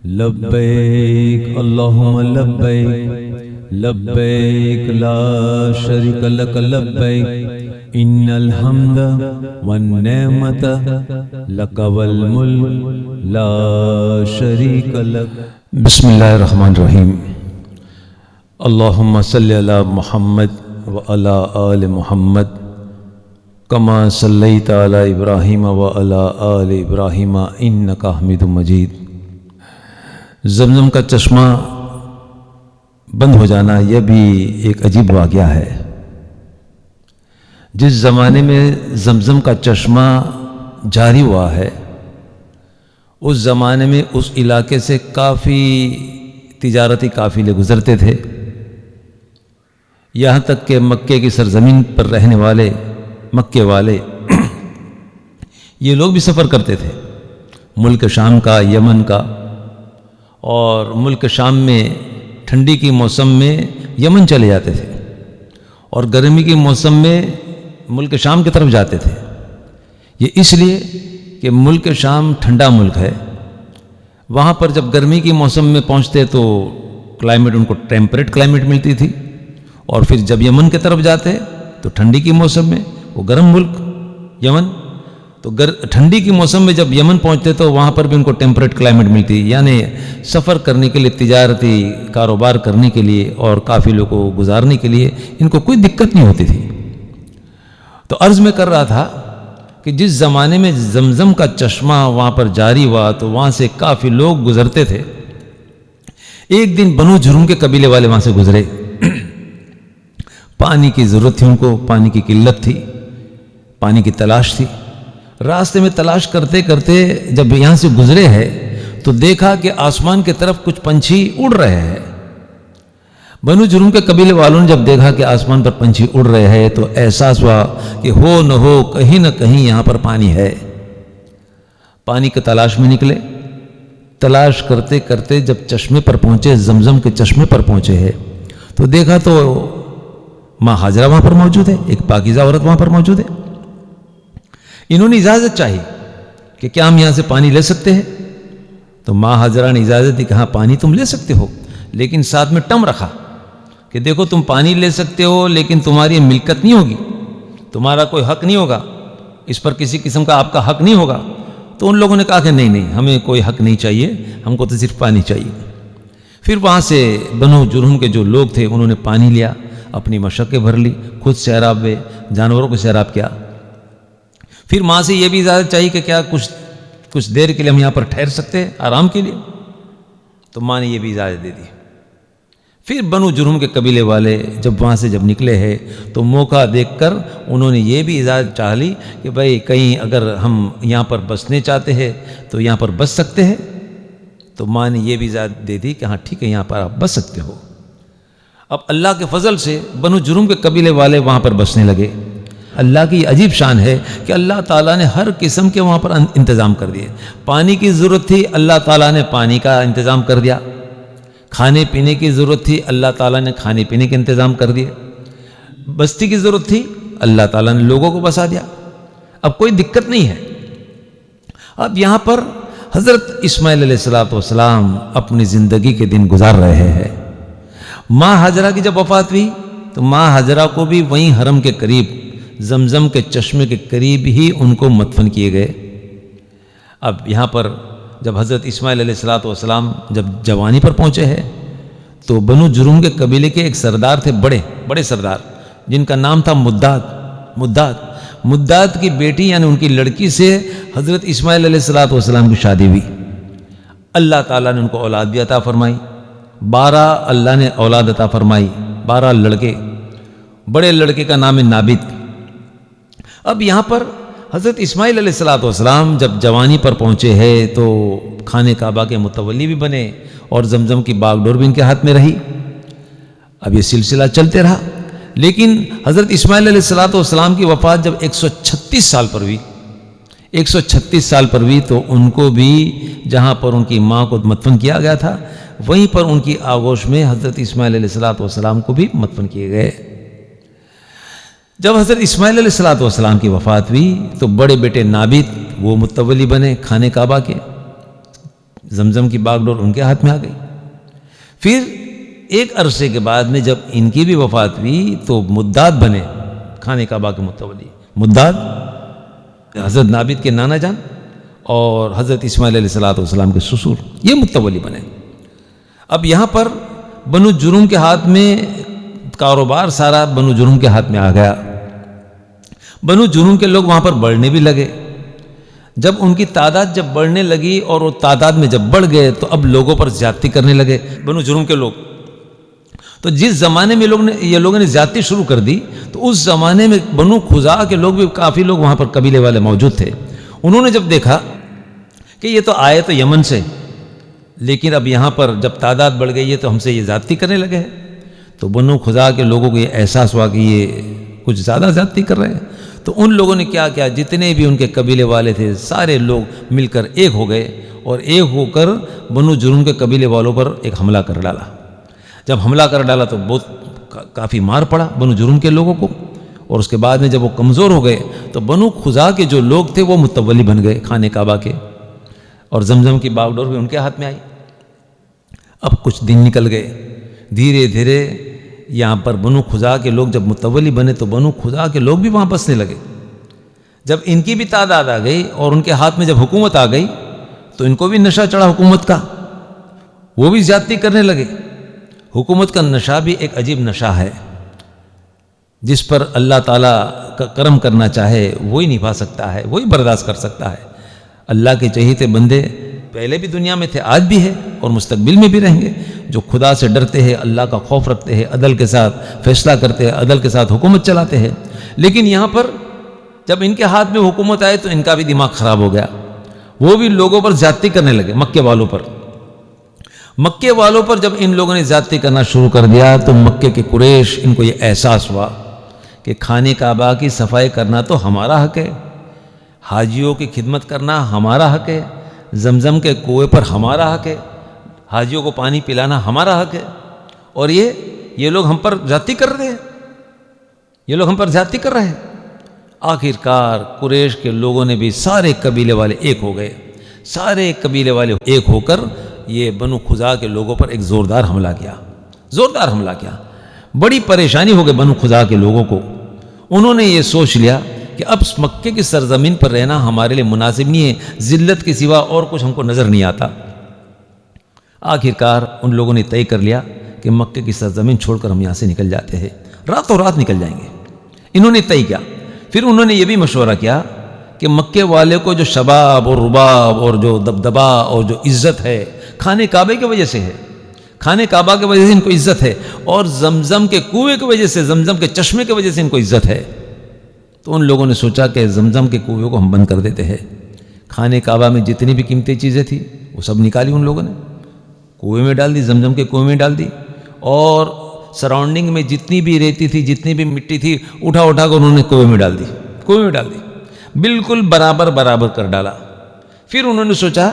لبیک اللہم لبیک لبیک لا شریک لک لبیک ان الحمد والنعمت لک والملک لا شریک لک۔ بسم اللہ الرحمن الرحیم۔ اللہم صلی علی محمد وعلی آل محمد کما صلیت علی ابراہیم وعلی آل ابراہیم انک حمید مجید۔ زمزم کا چشمہ بند ہو جانا یہ بھی ایک عجیب واقعہ ہے۔ جس زمانے میں زمزم کا چشمہ جاری ہوا ہے اس زمانے میں اس علاقے سے کافی تجارتی قافلے گزرتے تھے، یہاں تک کہ مکے کی سرزمین پر رہنے والے مکے والے یہ لوگ بھی سفر کرتے تھے، ملک شام کا، یمن کا، اور ملک شام میں ٹھنڈی کی موسم میں یمن چلے جاتے تھے اور گرمی کی موسم میں ملک شام کی طرف جاتے تھے۔ یہ اس لیے کہ ملک شام ٹھنڈا ملک ہے، وہاں پر جب گرمی کی موسم میں پہنچتے تو کلائمیٹ ان کو ٹیمپریٹ کلائمیٹ ملتی تھی، اور پھر جب یمن کی طرف جاتے تو ٹھنڈی کی موسم میں، وہ گرم ملک یمن، تو ٹھنڈی کی موسم میں جب یمن پہنچتے تو وہاں پر بھی ان کو ٹیمپریٹ کلائمیٹ ملتی، یعنی سفر کرنے کے لیے، تجارتی کاروبار کرنے کے لیے اور قافلوں کو گزارنے کے لیے ان کو کوئی دقت نہیں ہوتی تھی۔ تو عرض میں کر رہا تھا کہ جس زمانے میں زمزم کا چشمہ وہاں پر جاری ہوا تو وہاں سے کافی لوگ گزرتے تھے۔ ایک دن بنو جرم کے قبیلے والے وہاں سے گزرے، پانی کی ضرورت تھی، ان کو پانی کی قلت تھی، پانی کی تلاش تھی۔ راستے میں تلاش کرتے کرتے جب یہاں سے گزرے ہیں تو دیکھا کہ آسمان کی طرف کچھ پنچھی اڑ رہے ہیں۔ بنو جرم کے قبیلے والوں نے جب دیکھا کہ آسمان پر پنچھی اڑ رہے ہیں تو احساس ہوا کہ ہو نہ ہو کہیں نہ کہیں یہاں پر پانی ہے۔ پانی کی تلاش میں نکلے، تلاش کرتے کرتے جب چشمے پر پہنچے، زمزم کے چشمے پر پہنچے ہیں تو دیکھا تو ماں حاجرہ وہاں پر موجود ہے، ایک پاکیزہ عورت وہاں پر موجود ہے۔ انہوں نے اجازت چاہی کہ کیا ہم یہاں سے پانی لے سکتے ہیں؟ تو ماں حاجرہ نے اجازت دی کہ ہاں پانی تم لے سکتے ہو، لیکن ساتھ میں ٹم رکھا کہ دیکھو تم پانی لے سکتے ہو لیکن تمہاری ملکت نہیں ہوگی، تمہارا کوئی حق نہیں ہوگا، اس پر کسی قسم کا آپ کا حق نہیں ہوگا۔ تو ان لوگوں نے کہا کہ نہیں نہیں، ہمیں کوئی حق نہیں چاہیے، ہم کو تو صرف پانی چاہیے۔ پھر وہاں سے بنو جرہم کے جو لوگ تھے انہوں نے پانی لیا، اپنی مشقیں بھر لی، خود سیراب ہوئے، جانوروں کو سیراب کیا۔ پھر ماں سے یہ بھی اجازت چاہیے کہ کیا کچھ دیر کے لیے ہم یہاں پر ٹھہر سکتے ہیں آرام کے لیے؟ تو ماں نے یہ بھی اجازت دے دی۔ پھر بنو جرہم کے قبیلے والے جب وہاں سے جب نکلے ہیں تو موقع دیکھ کر انہوں نے یہ بھی اجازت چاہ لی کہ بھائی کہیں اگر ہم یہاں پر بسنے چاہتے ہیں تو یہاں پر بس سکتے ہیں۔ تو ماں نے یہ بھی اجازت دے دی کہ ہاں ٹھیک ہے، یہاں پر آپ بس سکتے ہو۔ اب اللہ کے فضل سے بنو جرہم کے قبیلے والے وہاں پر بسنے لگے۔ اللہ کی عجیب شان ہے کہ اللہ تعالیٰ نے ہر قسم کے وہاں پر انتظام کر دیے۔ پانی کی ضرورت تھی، اللہ تعالیٰ نے پانی کا انتظام کر دیا۔ کھانے پینے کی ضرورت تھی، اللہ تعالیٰ نے کھانے پینے کے انتظام کر دیے۔ بستی کی ضرورت تھی، اللہ تعالیٰ نے لوگوں کو بسا دیا۔ اب کوئی دقت نہیں ہے۔ اب یہاں پر حضرت اسماعیل علیہ السلام اپنی زندگی کے دن گزار رہے ہیں۔ ماں حاجرہ کی جب وفات ہوئی تو ماں حاجرہ کو بھی وہیں حرم کے قریب، زمزم کے چشمے کے قریب ہی ان کو مدفن کیے گئے۔ اب یہاں پر جب حضرت اسماعیل علیہ السلام جب جوانی پر پہنچے ہیں تو بنو جرہم کے قبیلے کے ایک سردار تھے، بڑے سردار، جن کا نام تھا مداد کی بیٹی یعنی ان کی لڑکی سے حضرت اسماعیل علیہ السلام کی شادی ہوئی۔ اللہ تعالیٰ نے ان کو اولاد بھی عطا فرمائی، 12 اللہ نے اولاد عطا فرمائی، 12 لڑکے۔ بڑے لڑکے کا نام ہے نابت۔ اب یہاں پر حضرت اسماعیل علیہ السلام جب جوانی پر پہنچے ہیں تو خانہ کعبہ کے متولی بھی بنے اور زمزم کی باغ ڈور بھی ان کے ہاتھ میں رہی۔ اب یہ سلسلہ چلتے رہا، لیکن حضرت اسماعیل علیہ السلام کی وفات جب 136 سال پر ہوئی، 136 سال پر ہوئی تو ان کو بھی جہاں پر ان کی ماں کو مدفن کیا گیا تھا وہیں پر ان کی آغوش میں حضرت اسماعیل علیہ السلام کو بھی مدفن کیے گئے۔ جب حضرت اسماعیل علیہ السلام کی وفات ہوئی تو بڑے بیٹے نابت وہ متولی بنے خانہ کعبہ کے، زمزم کی باغ ڈور ان کے ہاتھ میں آ گئی۔ پھر ایک عرصے کے بعد میں جب ان کی بھی وفات ہوئی تو مداد بنے خانہ کعبہ کے متولی۔ مداد حضرت نابد کے نانا جان اور حضرت اسماعیل علیہ السلام کے سسر، یہ متولی بنے۔ اب یہاں پر بنو جرم کے ہاتھ میں کاروبار سارا بنو جرم کے ہاتھ میں آ گیا۔ بنو جرم کے لوگ وہاں پر بڑھنے بھی لگے۔ جب ان کی تعداد جب بڑھنے لگی اور وہ تعداد میں جب بڑھ گئے تو اب لوگوں پر زیادتی کرنے لگے بنو جرم کے لوگ۔ تو جس زمانے میں یہ لوگوں نے زیادتی شروع کر دی تو اس زمانے میں بنو خزاعہ کے لوگ بھی کافی لوگ وہاں پر قبیلے والے موجود تھے۔ انہوں نے جب دیکھا کہ یہ تو آئے تو یمن سے، لیکن اب یہاں پر جب تعداد بڑھ گئی ہے تو ہم سے یہ زیادتی کرنے لگے ہیں، تو بنو خزاعہ کے لوگوں کو یہ احساس ہوا کہ یہ کچھ زیادہ زیادتی کر رہے ہیں۔ تو ان لوگوں نے کیا کیا، جتنے بھی ان کے قبیلے والے تھے سارے لوگ مل کر ایک ہو گئے اور ایک ہو کر بنو جرم کے قبیلے والوں پر ایک حملہ کر ڈالا۔ جب حملہ کر ڈالا تو بہت کافی مار پڑا بنو جرم کے لوگوں کو، اور اس کے بعد میں جب وہ کمزور ہو گئے تو بنو خزاعہ کے جو لوگ تھے وہ متولی بن گئے خانہ کعبہ کے، اور زمزم کی باغ ڈور بھی ان کے ہاتھ میں آئی۔ اب کچھ دن نکل گئے، دھیرے دھیرے یہاں پر بنو خزاعہ کے لوگ جب متولی بنے تو بنو خزاعہ کے لوگ بھی وہاں بسنے لگے۔ جب ان کی بھی تعداد آ گئی اور ان کے ہاتھ میں جب حکومت آ گئی تو ان کو بھی نشہ چڑھا حکومت کا، وہ بھی زیادتی کرنے لگے۔ حکومت کا نشہ بھی ایک عجیب نشہ ہے، جس پر اللہ تعالیٰ کا کرم کرنا چاہے وہی نبھا سکتا ہے، وہی برداشت کر سکتا ہے۔ اللہ کے چہیتے بندے پہلے بھی دنیا میں تھے، آج بھی ہے اور مستقبل میں بھی رہیں گے، جو خدا سے ڈرتے ہیں، اللہ کا خوف رکھتے ہیں، عدل کے ساتھ فیصلہ کرتے ہیں، عدل کے ساتھ حکومت چلاتے ہیں۔ لیکن یہاں پر جب ان کے ہاتھ میں حکومت آئے تو ان کا بھی دماغ خراب ہو گیا، وہ بھی لوگوں پر زیادتی کرنے لگے، مکے والوں پر۔ مکے والوں پر جب ان لوگوں نے زیادتی کرنا شروع کر دیا تو مکے کے قریش، ان کو یہ احساس ہوا کہ خانہ کعبہ کی صفائی کرنا تو ہمارا حق ہے، حاجیوں کی خدمت کرنا ہمارا حق ہے، زمزم کے کنویں پر ہمارا حق ہے، حاجیوں کو پانی پلانا ہمارا حق ہے، اور یہ لوگ ہم پر زیادتی کر رہے ہیں، یہ لوگ ہم پر زیادتی کر رہے ہیں۔ آخر کار قریش کے لوگوں نے بھی سارے قبیلے والے ایک ہو گئے، سارے قبیلے والے ایک ہو کر یہ بنو خزاعہ کے لوگوں پر ایک زوردار حملہ کیا، زوردار حملہ کیا۔ بڑی پریشانی ہو گئی بنو خزاعہ کے لوگوں کو۔ انہوں نے یہ سوچ لیا کہ اب مکے کی سرزمین پر رہنا ہمارے لیے مناسب نہیں ہے، ذلت کے سوا اور کچھ ہم کو نظر نہیں آتا۔ آخر کار ان لوگوں نے طے کر لیا کہ مکے کی سرزمین چھوڑ کر ہم یہاں سے نکل جاتے ہیں، راتوں رات نکل جائیں گے۔ انہوں نے طے کیا۔ پھر انہوں نے یہ بھی مشورہ کیا کہ مکے والے کو جو شباب اور رباب اور جو دبدبا اور جو عزت ہے خانہ کعبہ کی وجہ سے ہے، خانہ کعبہ کی وجہ سے ان کو عزت ہے، اور زمزم کے کنویں کی وجہ سے، زمزم کے چشمے کی وجہ سے ان کو عزت ہے۔ تو ان لوگوں نے سوچا کہ زمزم کے کنویں کو ہم بند کر دیتے ہیں۔ خانہ کعبہ میں جتنی بھی قیمتی چیزیں تھیں وہ سب نکالی ان لوگوں نے، کنویں میں ڈال دی، زمزم کے کنویں میں ڈال دی، اور سراؤنڈنگ میں جتنی بھی ریتی تھی، جتنی بھی مٹی تھی، اٹھا اٹھا کر انہوں نے کنویں میں ڈال دی، کنویں میں ڈال دی، بالکل برابر برابر کر ڈالا۔ پھر انہوں نے سوچا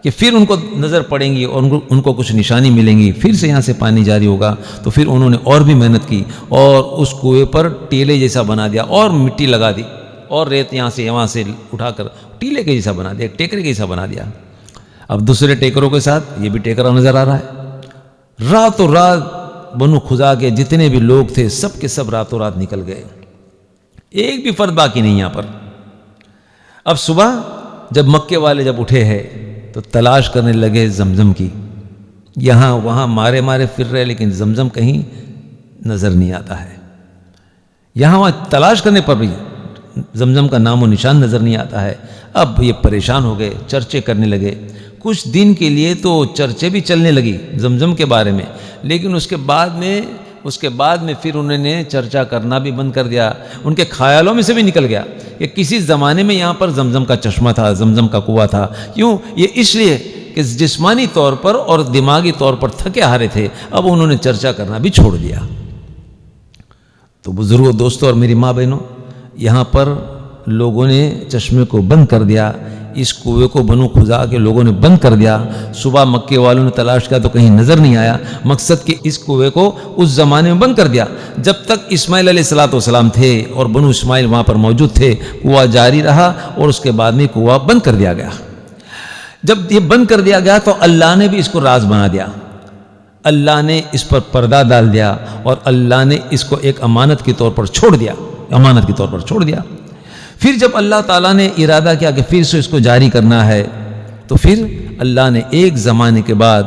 کہ پھر ان کو نظر پڑیں گی اور ان کو کچھ نشانی ملیں گی، پھر سے یہاں سے پانی جاری ہوگا۔ تو پھر انہوں نے اور بھی محنت کی اور اس کنویں پر ٹیلے جیسا بنا دیا اور مٹی لگا دی اور ریت یہاں سے اٹھا کر ٹیلے کے جیسا بنا دیا، ایک ٹیکرے کے جیسا بنا دیا۔ اب دوسرے ٹیکروں کے ساتھ یہ بھی ٹیکرا نظر آ رہا ہے۔ راتوں رات بنو خزاعہ کے جتنے بھی لوگ تھے سب کے سب راتوں رات نکل گئے، ایک بھی فرد باقی نہیں یہاں پر۔ اب صبح جب مکے والے جب اٹھے ہیں تو تلاش کرنے لگے زمزم کی، یہاں وہاں مارے مارے پھر رہے لیکن زمزم کہیں نظر نہیں آتا ہے، یہاں وہاں تلاش کرنے پر بھی زمزم کا نام و نشان نظر نہیں آتا ہے۔ اب یہ پریشان ہو گئے، چرچے کرنے لگے۔ کچھ دن کے لیے تو چرچے بھی چلنے لگی زمزم کے بارے میں، لیکن اس کے بعد میں پھر انہوں نے چرچا کرنا بھی بند کر دیا۔ ان کے خیالوں میں سے بھی نکل گیا کہ کسی زمانے میں یہاں پر زمزم کا چشمہ تھا، زمزم کا کنواں تھا۔ کیوں؟ یہ اس لیے کہ جسمانی طور پر اور دماغی طور پر تھکے ہارے تھے، اب انہوں نے چرچا کرنا بھی چھوڑ دیا۔ تو بزرگوں، دوستوں اور میری ماں بہنوں، یہاں پر لوگوں نے چشمے کو بند کر دیا، اس کنویں کو بنو خزاعہ کے لوگوں نے بند کر دیا۔ صبح مکے والوں نے تلاش کیا تو کہیں نظر نہیں آیا، مقصد کہ اس کنویں کو اس زمانے میں بند کر دیا۔ جب تک اسماعیل علیہ السلام تھے اور بنو اسماعیل وہاں پر موجود تھے، کنواں جاری رہا اور اس کے بعد میں کنواں بند کر دیا گیا۔ جب یہ بند کر دیا گیا تو اللہ نے بھی اس کو راز بنا دیا، اللہ نے اس پر پردہ ڈال دیا اور اللہ نے اس کو ایک امانت کے طور پر چھوڑ دیا، امانت کے طور پر چھوڑ دیا۔ پھر جب اللہ تعالیٰ نے ارادہ کیا کہ پھر سے اس کو جاری کرنا ہے، تو پھر اللہ نے ایک زمانے کے بعد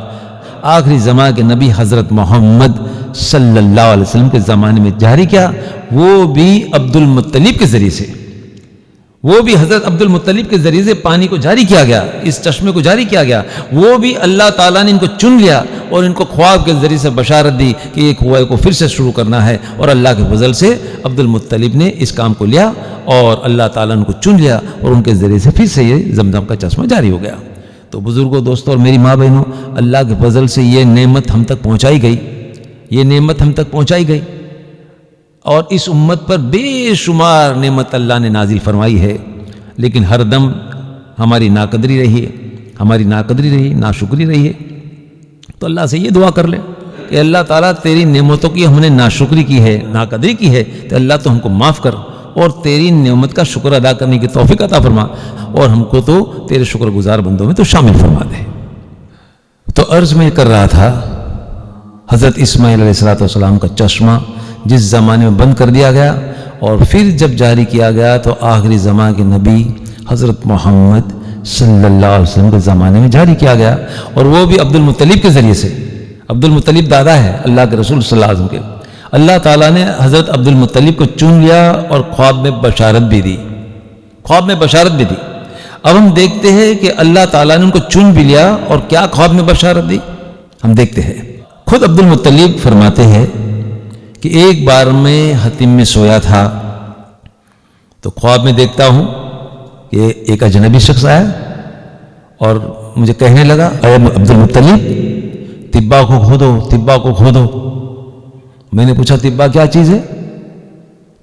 آخری زمانے کے نبی حضرت محمد صلی اللہ علیہ وسلم کے زمانے میں جاری کیا، وہ بھی عبد المطلب کے ذریعے سے، وہ بھی حضرت عبد المطلب کے ذریعے سے پانی کو جاری کیا گیا، اس چشمے کو جاری کیا گیا۔ وہ بھی اللہ تعالیٰ نے ان کو چن لیا اور ان کو خواب کے ذریعے سے بشارت دی کہ یہ کنویں کو پھر سے شروع کرنا ہے، اور اللہ کے فضل سے عبد المطلب نے اس کام کو لیا اور اللہ تعالیٰ نے ان کو چن لیا اور ان کے ذریعے سے پھر سے یہ زمزم کا چشمہ جاری ہو گیا۔ تو بزرگوں، دوستوں اور میری ماں بہنوں، اللہ کے فضل سے یہ نعمت ہم تک پہنچائی گئی، یہ نعمت ہم تک پہنچائی گئی، اور اس امت پر بے شمار نعمت اللہ نے نازل فرمائی ہے، لیکن ہر دم ہماری ناقدری رہی ہے، ہماری ناقدری رہی، ناشکری رہی ہے۔ تو اللہ سے یہ دعا کر لیں کہ اللہ تعالیٰ تیری نعمتوں کی ہم نے ناشکری کی ہے، ناقدری کی ہے، تو اللہ تو ہم کو معاف کر اور تیری نعمت کا شکر ادا کرنے کی توفیق عطا فرما، اور ہم کو تو تیرے شکر گزار بندوں میں تو شامل فرما دے۔ تو عرض میں کر رہا تھا، حضرت اسماعیل علیہ السلام کا چشمہ جس زمانے میں بند کر دیا گیا اور پھر جب جاری کیا گیا تو آخری زمانے کے نبی حضرت محمد صلی اللہ علیہ وسلم کے زمانے میں جاری کیا گیا، اور وہ بھی عبد المطلب کے ذریعے سے۔ عبد المطلب دادا ہے اللہ کے رسول صلی اللہ علیہ وسلم کے۔ اللہ تعالیٰ نے حضرت عبد المطلب کو چن لیا اور خواب میں بشارت بھی دی، خواب میں بشارت بھی دی۔ اب ہم دیکھتے ہیں کہ اللہ تعالیٰ نے ان کو چن بھی لیا اور کیا خواب میں بشارت دی، ہم دیکھتے ہیں۔ خود عبد المطلب فرماتے ہیں کہ ایک بار میں حتیم میں سویا تھا تو خواب میں دیکھتا ہوں کہ ایک اجنبی شخص آیا اور مجھے کہنے لگا، اے عبد المطلب، طبا کو کھودو، طبا کو کھودو۔ میں نے پوچھا طبا کیا چیز ہے؟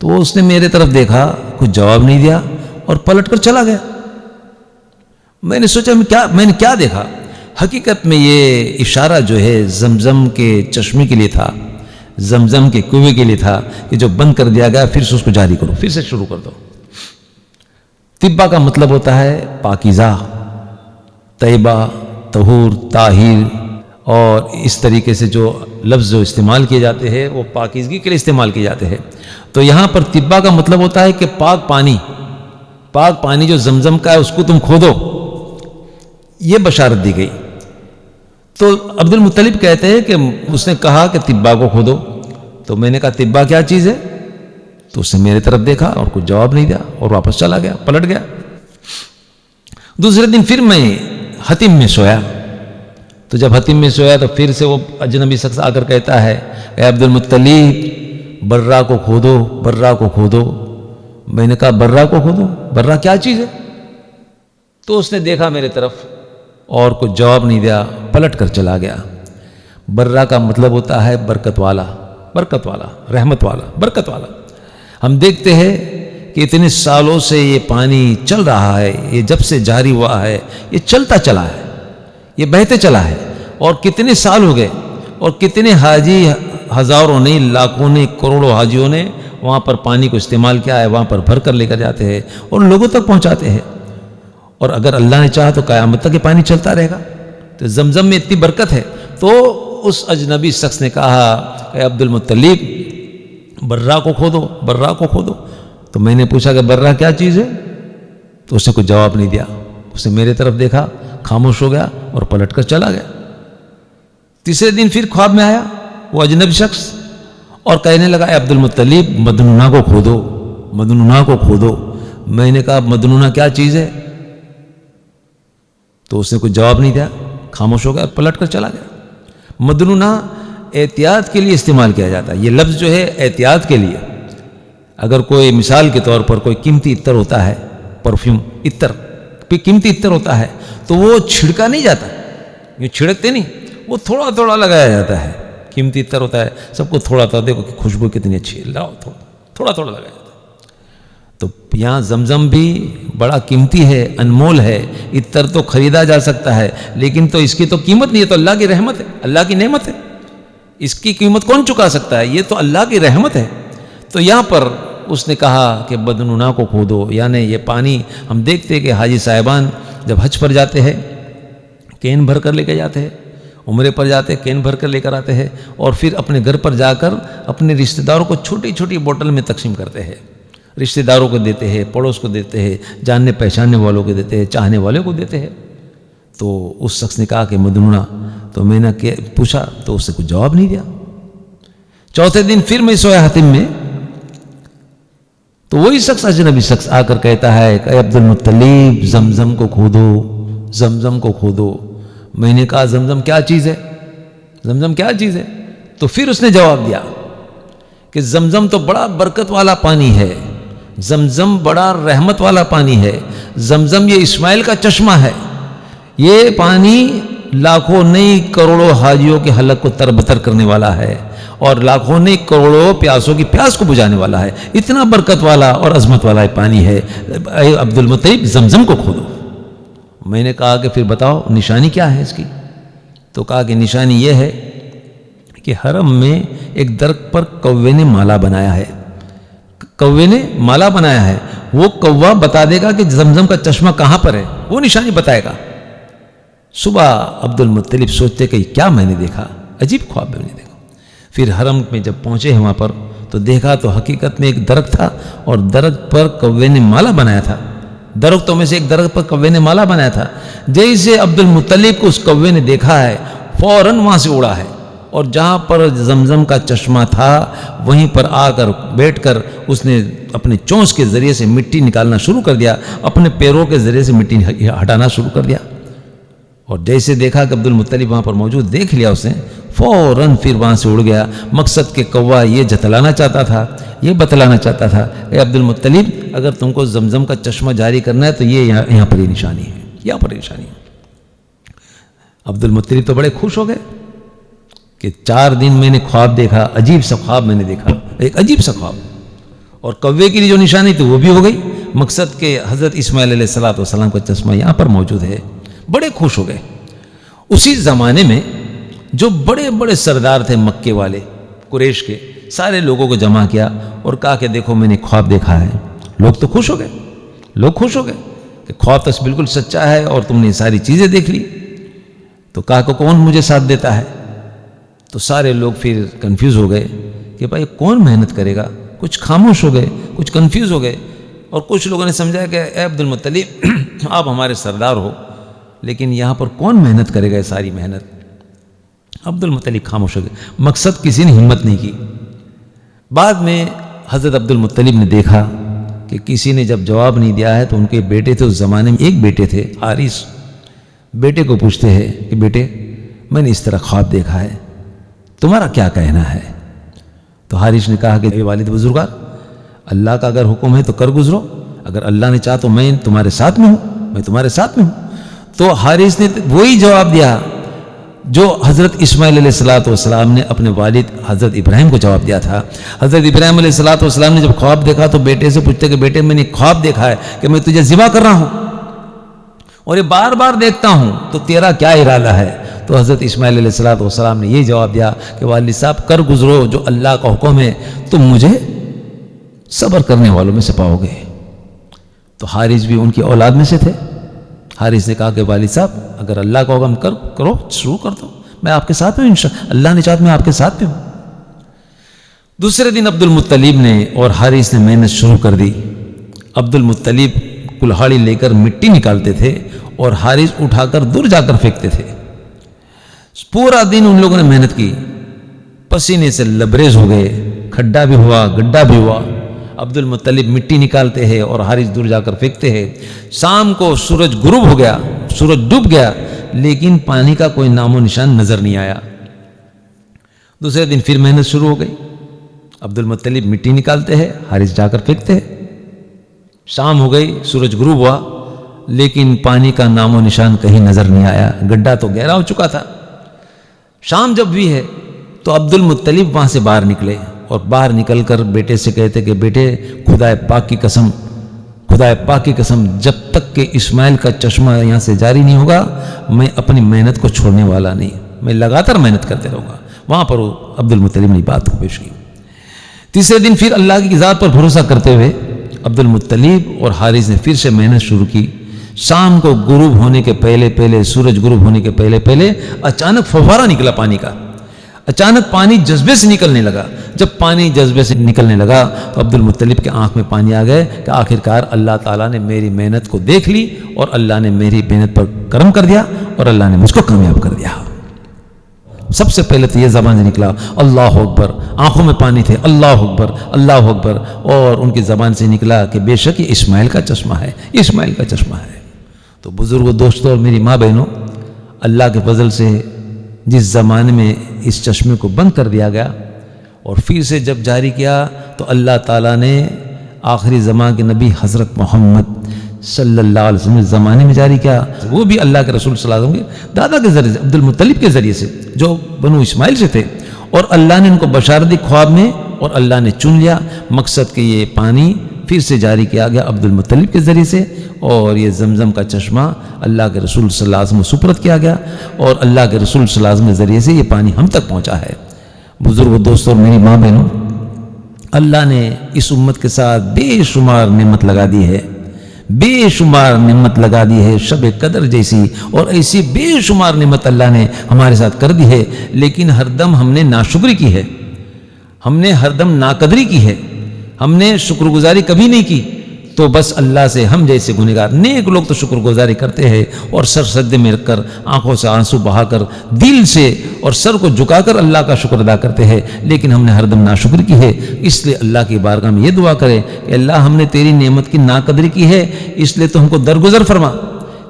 تو اس نے میرے طرف دیکھا، کچھ جواب نہیں دیا اور پلٹ کر چلا گیا۔ میں نے سوچا میں نے کیا دیکھا؟ حقیقت میں یہ اشارہ جو ہے زمزم کے چشمے کے لیے تھا، زمزم کے کنویں کے لیے تھا کہ جو بند کر دیا گیا پھر سے اس کو جاری کرو، پھر سے شروع کر دو۔ طبا کا مطلب ہوتا ہے پاکیزہ، طیبہ، طہور، طاہر، اور اس طریقے سے جو لفظ جو استعمال کیے جاتے ہیں وہ پاکیزگی کے لیے استعمال کیے جاتے ہیں۔ تو یہاں پر طبا کا مطلب ہوتا ہے کہ پاک پانی جو زمزم کا ہے اس کو تم کھودو، یہ بشارت دی گئی۔ تو عبد المطلب کہتے ہیں کہ اس نے کہا کہ طبا کو کھودو، تو میں نے کہا طبا کیا چیز ہے؟ تو اس نے میرے طرف دیکھا اور کچھ جواب نہیں دیا اور واپس چلا گیا، پلٹ گیا۔ دوسرے دن پھر میں حتیم میں سویا، تو جب حتیم میں سویا تو پھر سے وہ اجنبی شخص آ کر کہتا ہے، اے عبد المطلب، برا کو کھودو، برا کو کھودو۔ میں نے کہا برا کو کھودو، برا کیا چیز ہے؟ تو اس نے دیکھا میرے طرف اور کچھ جواب نہیں دیا، پلٹ کر چلا گیا۔ برا کا مطلب ہوتا ہے برکت والا، برکت والا، رحمت والا، برکت والا۔ ہم دیکھتے ہیں کہ اتنے سالوں سے یہ پانی چل رہا ہے، یہ جب سے جاری ہوا ہے یہ چلتا چلا ہے، یہ بہتے چلا ہے، اور کتنے سال ہو گئے، اور کتنے حاجی، ہزاروں نے، لاکھوں نے، کروڑوں حاجیوں نے وہاں پر پانی کو استعمال کیا ہے، وہاں پر بھر کر لے کر جاتے ہیں اور لوگوں تک پہنچاتے ہیں، اور اگر اللہ نے چاہا تو قیامت تک یہ پانی چلتا رہے گا۔ تو زمزم میں اتنی برکت ہے۔ تو اس اجنبی شخص نے کہا، اے عبد المطلب، برا کو کھودو، برا کو کھودو۔ تو میں نے پوچھا کہ برا کیا چیز ہے؟ تو اس نے کوئی جواب نہیں دیا، اس نے میرے طرف دیکھا، خاموش ہو گیا اور پلٹ کر چلا گیا۔ تیسرے دن پھر خواب میں آیا وہ اجنبی شخص اور کہنے لگا، اے عبد المطلب، مدنونہ کو کھودو، مدنونہ کو کھودو۔ میں نے کہا مدنونہ کیا چیز ہے؟ تو اس نے کوئی جواب نہیں دیا، خاموش ہو گیا اور پلٹ کر چلا گیا۔ مدنونہ احتیاط کے لیے استعمال کیا جاتا ہے، یہ لفظ جو ہے احتیاط کے لیے۔ اگر کوئی مثال کے طور پر کوئی قیمتی عطر ہوتا ہے، پرفیوم، عطر، قیمتی عطر ہوتا ہے، تو وہ چھڑکا نہیں جاتا، یہ چھڑکتے نہیں، وہ تھوڑا تھوڑا لگایا جاتا ہے۔ قیمتی عطر ہوتا ہے، سب کو تھوڑا تھوڑا، دیکھو کہ خوشبو کتنی اچھی ہے، لاؤ تھوڑا تھوڑا لگایا جاتا ہے۔ تو یہاں زمزم بھی بڑا قیمتی ہے، انمول ہے، عطر تو خریدا جا سکتا ہے لیکن تو اس کی تو قیمت نہیں ہے، تو اللہ کی رحمت ہے، اللہ کی نعمت ہے، اس کی قیمت کون چکا سکتا ہے؟ یہ تو اللہ کی رحمت ہے۔ تو یہاں پر اس نے کہا کہ بدنونا کو کھودو، یعنی یہ پانی ہم دیکھتے ہیں کہ حاجی صاحبان جب حج پر جاتے ہیں کین بھر کر لے کے جاتے ہیں، عمرے پر جاتے ہیں، کین بھر کر لے کر آتے ہیں، اور پھر اپنے گھر پر جا کر اپنے رشتہ داروں کو چھوٹی چھوٹی بوتل میں تقسیم کرتے ہیں، رشتہ داروں کو دیتے ہیں، پڑوس کو دیتے ہیں، جاننے پہچاننے والوں کو دیتے ہیں، چاہنے والوں کو دیتے ہیں۔ تو اس شخص نے کہا کہ مدنونا، تو میں نے پوچھا تو اس سے کچھ جواب نہیں دیا۔ چوتھے دن پھر میں سویا حاتم میں، تو وہی شخص اجنبی شخص آ کر کہتا ہے کہ اے عبد المطلب، زمزم کو کھودو، زمزم کو کھودو۔ میں نے کہا زمزم کیا چیز ہے، زمزم کیا چیز ہے؟ تو پھر اس نے جواب دیا کہ زمزم تو بڑا برکت والا پانی ہے، زمزم بڑا رحمت والا پانی ہے، زمزم یہ اسماعیل کا چشمہ ہے، یہ پانی لاکھوں نہیں کروڑوں حاجیوں کے حلق کو تربتر کرنے والا ہے، اور لاکھوں نہیں کروڑوں پیاسوں کی پیاس کو بجھانے والا ہے، اتنا برکت والا اور عظمت والا پانی ہے۔ اے عبد المطلب، زمزم کو کھودو۔ میں نے کہا کہ پھر بتاؤ نشانی کیا ہے اس کی؟ تو کہا کہ نشانی یہ ہے کہ حرم میں ایک درخت پر کوے نے مالا بنایا ہے، کوے نے مالا بنایا ہے، وہ کوا بتا دے گا کہ زمزم کا چشمہ کہاں پر ہے، وہ نشانی بتائے گا۔ صبح عبد المطلب سوچتے کہ کیا میں نے دیکھا، عجیب خواب میں نے دیکھا۔ پھر حرم میں جب پہنچے ہیں وہاں پر تو دیکھا تو حقیقت میں ایک درخت تھا، اور درخت پر کوے نے مالا بنایا تھا، درختوں میں سے ایک درخت پر کوے نے مالا بنایا تھا۔ جیسے عبد المطلب کو اس کوے نے دیکھا ہے، فوراً وہاں سے اڑا ہے، اور جہاں پر زمزم کا چشمہ تھا وہیں پر آ کر بیٹھ کر اس نے اپنے چونچ کے ذریعے سے مٹی نکالنا شروع کر دیا، اپنے پیروں کے ذریعے سے مٹی ہٹانا شروع کر دیا۔ اور جیسے دیکھا کہ عبد المطلب وہاں پر موجود، دیکھ لیا اس نے، فوراً پھر وہاں سے اڑ گیا۔ مقصد کہ کوا یہ جتلانا چاہتا تھا، یہ بتلانا چاہتا تھا، اے عبد المطلب، اگر تم کو زمزم کا چشمہ جاری کرنا ہے تو یہ یہاں پر یہ نشانی ہے، یہاں پر یہ نشانی ہے۔ عبد المطلب تو بڑے خوش ہو گئے کہ 4 دن میں نے خواب دیکھا، عجیب سا خواب میں نے دیکھا، ایک عجیب سا خواب، اور کوے کی جو نشانی تھی وہ بھی ہو گئی۔ مقصد کہ حضرت اسماعیل علیہ السلام کا چشمہ یہاں پر موجود ہے۔ بڑے خوش ہو گئے۔ اسی زمانے میں جو بڑے بڑے سردار تھے مکے والے، قریش کے، سارے لوگوں کو جمع کیا اور کہا کہ دیکھو میں نے خواب دیکھا ہے۔ لوگ تو خوش ہو گئے، لوگ خوش ہو گئے کہ خواب تو بالکل سچا ہے اور تم نے ساری چیزیں دیکھ لی۔ تو کہا کہ کون مجھے ساتھ دیتا ہے؟ تو سارے لوگ پھر کنفیوز ہو گئے کہ بھائی کون محنت کرے گا، کچھ خاموش ہو گئے، کچھ کنفیوز ہو گئے، اور کچھ لوگوں نے سمجھا کہ اے عبد المطلب، آپ ہمارے سردار ہو، لیکن یہاں پر کون محنت کرے گا یہ ساری محنت؟ عبد المطلب خاموش ہو گئے، مقصد کسی نے ہمت نہیں کی۔ بعد میں حضرت عبد المطلب نے دیکھا کہ کسی نے جب جواب نہیں دیا ہے تو ان کے بیٹے تھے، اس زمانے میں ایک بیٹے تھے حارث، بیٹے کو پوچھتے ہیں کہ بیٹے میں نے اس طرح خواب دیکھا ہے، تمہارا کیا کہنا ہے؟ تو حارث نے کہا کہ اے والد بزرگار، اللہ کا اگر حکم ہے تو کر گزرو، اگر اللہ نے چاہا تو میں تمہارے ساتھ میں ہوں، میں تمہارے ساتھ میں ہوں۔ تو حارث نے وہی جواب دیا جو حضرت اسماعیل علیہ السلام نے اپنے والد حضرت ابراہیم کو جواب دیا تھا۔ حضرت ابراہیم علیہ السلام نے جب خواب دیکھا تو بیٹے سے پوچھتے کہ بیٹے میں نے خواب دیکھا ہے کہ میں تجھے ذبح کر رہا ہوں اور یہ بار بار دیکھتا ہوں، تو تیرا کیا ارادہ ہے؟ تو حضرت اسماعیل علیہ السلام نے یہ جواب دیا کہ والد صاحب کر گزرو، جو اللہ کا حکم ہے تم مجھے صبر کرنے والوں میں سے پاؤ گے۔ تو حارث بھی ان کی اولاد میں سے تھے۔ حارث نے کہا کہ والد صاحب اگر اللہ کا حکم کرو، شروع کر دو، میں آپ کے ساتھ ہوں، اللہ نے چاہا میں آپ کے ساتھ بھی ہوں۔ دوسرے دن عبد المطلب نے اور حارث نے محنت شروع کر دی۔ عبد المطلب کلہاڑی لے کر مٹی نکالتے تھے اور حارث اٹھا کر دور جا کر پھینکتے تھے۔ پورا دن ان لوگوں نے محنت کی، پسینے سے لبریز ہو گئے، کھڈا بھی ہوا، گڈھا بھی ہوا۔ عبد المطلب مٹی نکالتے ہیں اور حارث دور جا کر پھینکتے ہیں۔ شام کو سورج غروب ہو گیا، سورج ڈوب گیا، لیکن پانی کا کوئی نام و نشان نظر نہیں آیا۔ دوسرے دن پھر محنت شروع ہو گئی۔ عبد المطلب مٹی نکالتے ہیں، حارث جا کر پھینکتے ہیں۔ شام ہو گئی، سورج غروب ہوا، لیکن پانی کا نام و نشان کہیں نظر نہیں آیا، گڈھا تو گہرا ہو چکا تھا۔ شام جب بھی ہے تو عبد المطلب وہاں سے باہر نکلے اور باہر نکل کر بیٹے سے کہتے کہ بیٹے خدا پاک کی قسم جب تک کہ اسماعیل کا چشمہ یہاں سے جاری نہیں ہوگا میں اپنی محنت کو چھوڑنے والا نہیں، میں لگاتار محنت کرتے رہوں گا۔ وہاں پر عبد المطلب نے بات کو پیش کی۔ تیسرے دن پھر اللہ کی ذات پر بھروسہ کرتے ہوئے عبد المطلب اور حارث نے پھر سے محنت شروع کی۔ شام کو غروب ہونے کے پہلے پہلے، سورج غروب ہونے کے پہلے پہلے اچانک فوارہ نکلا پانی کا، اچانک پانی جذبے سے نکلنے لگا۔ جب پانی جذبے سے نکلنے لگا تو عبد المطلب کے آنکھ میں پانی آ گئے کہ آخرکار اللہ تعالیٰ نے میری محنت کو دیکھ لی اور اللہ نے میری محنت پر کرم کر دیا اور اللہ نے مجھ کو کامیاب کر دیا۔ سب سے پہلے تو یہ زبان سے نکلا اللہ اکبر، آنکھوں میں پانی تھے، اللہ اکبر اللہ اکبر، اور ان کی زبان سے نکلا کہ بے شک یہ اسماعیل کا چشمہ ہے، اسماعیل کا چشمہ ہے۔ تو بزرگوں، دوستوں اور میری ماں بہنوں، اللہ کے فضل سے جس زمانے میں اس چشمے کو بند کر دیا گیا اور پھر سے جب جاری کیا تو اللہ تعالیٰ نے آخری زمان کے نبی حضرت محمد صلی اللہ علیہ وسلم زمانے میں جاری کیا، وہ بھی اللہ کے رسول صلی اللہ علیہ وسلم کے دادا کے ذریعے سے، عبد المطلب کے ذریعے سے، جو بنو اسماعیل سے تھے، اور اللہ نے ان کو بشارت دی خواب میں اور اللہ نے چن لیا۔ مقصد کہ یہ پانی پھر سے جاری کیا گیا عبد المطلب کے ذریعے سے، اور یہ زمزم کا چشمہ اللہ کے رسول صلی اللہ علیہ وسلم کو سپرد کیا گیا، اور اللہ کے رسول صلی اللہ علیہ وسلم کے ذریعے سے یہ پانی ہم تک پہنچا ہے۔ بزرگوں، دوستوں اور میری ماں بہنوں، اللہ نے اس امت کے ساتھ بے شمار نعمت لگا دی ہے، بے شمار نعمت لگا دی ہے، شب قدر جیسی اور ایسی بے شمار نعمت اللہ نے ہمارے ساتھ کر دی ہے، لیکن ہر دم ہم نے ناشکری کی ہے، ہم نے ہر دم ناقدری کی ہے، ہم نے شکر گزاری کبھی نہیں کی۔ تو بس اللہ سے ہم جیسے گنہگار، نیک لوگ تو شکر گزاری کرتے ہیں اور سر سجدے میں رکھ کر، آنکھوں سے آنسو بہا کر، دل سے اور سر کو جھکا کر اللہ کا شکر ادا کرتے ہیں، لیکن ہم نے ہر دم ناشکری کی ہے۔ اس لیے اللہ کی بارگاہ میں یہ دعا کرے کہ اللہ ہم نے تیری نعمت کی ناقدری کی ہے، اس لیے تو ہم کو درگزر فرما،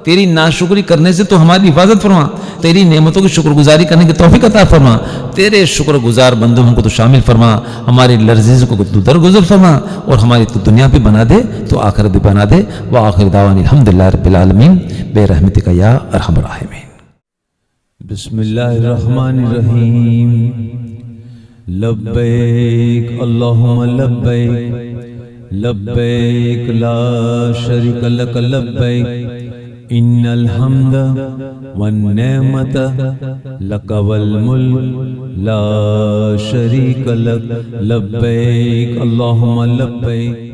تیری ناشکری کرنے سے تو ہماری حفاظت فرما، تیری نعمتوں کی شکر گزاری کرنے کی توفیق عطا فرما، تیرے شکر گزار بندوں ہم کو تو شامل فرما، ہماری لرزش کو تو درگزر فرما، اور ہماری تو دنیا بھی بنا دے تو آخرت بھی بنا دے۔ وآخر دعوانا الحمدللہ رب العالمین برحمتک یا ارحم الراحمین۔ بسم اللہ الرحمن الرحیم۔ لبیک اللہم لبیک، لبیک لا شریک لک لبیک، ان الحمد والنعمت لک والملک لا شریک لک، لبیک اللہم لبیک۔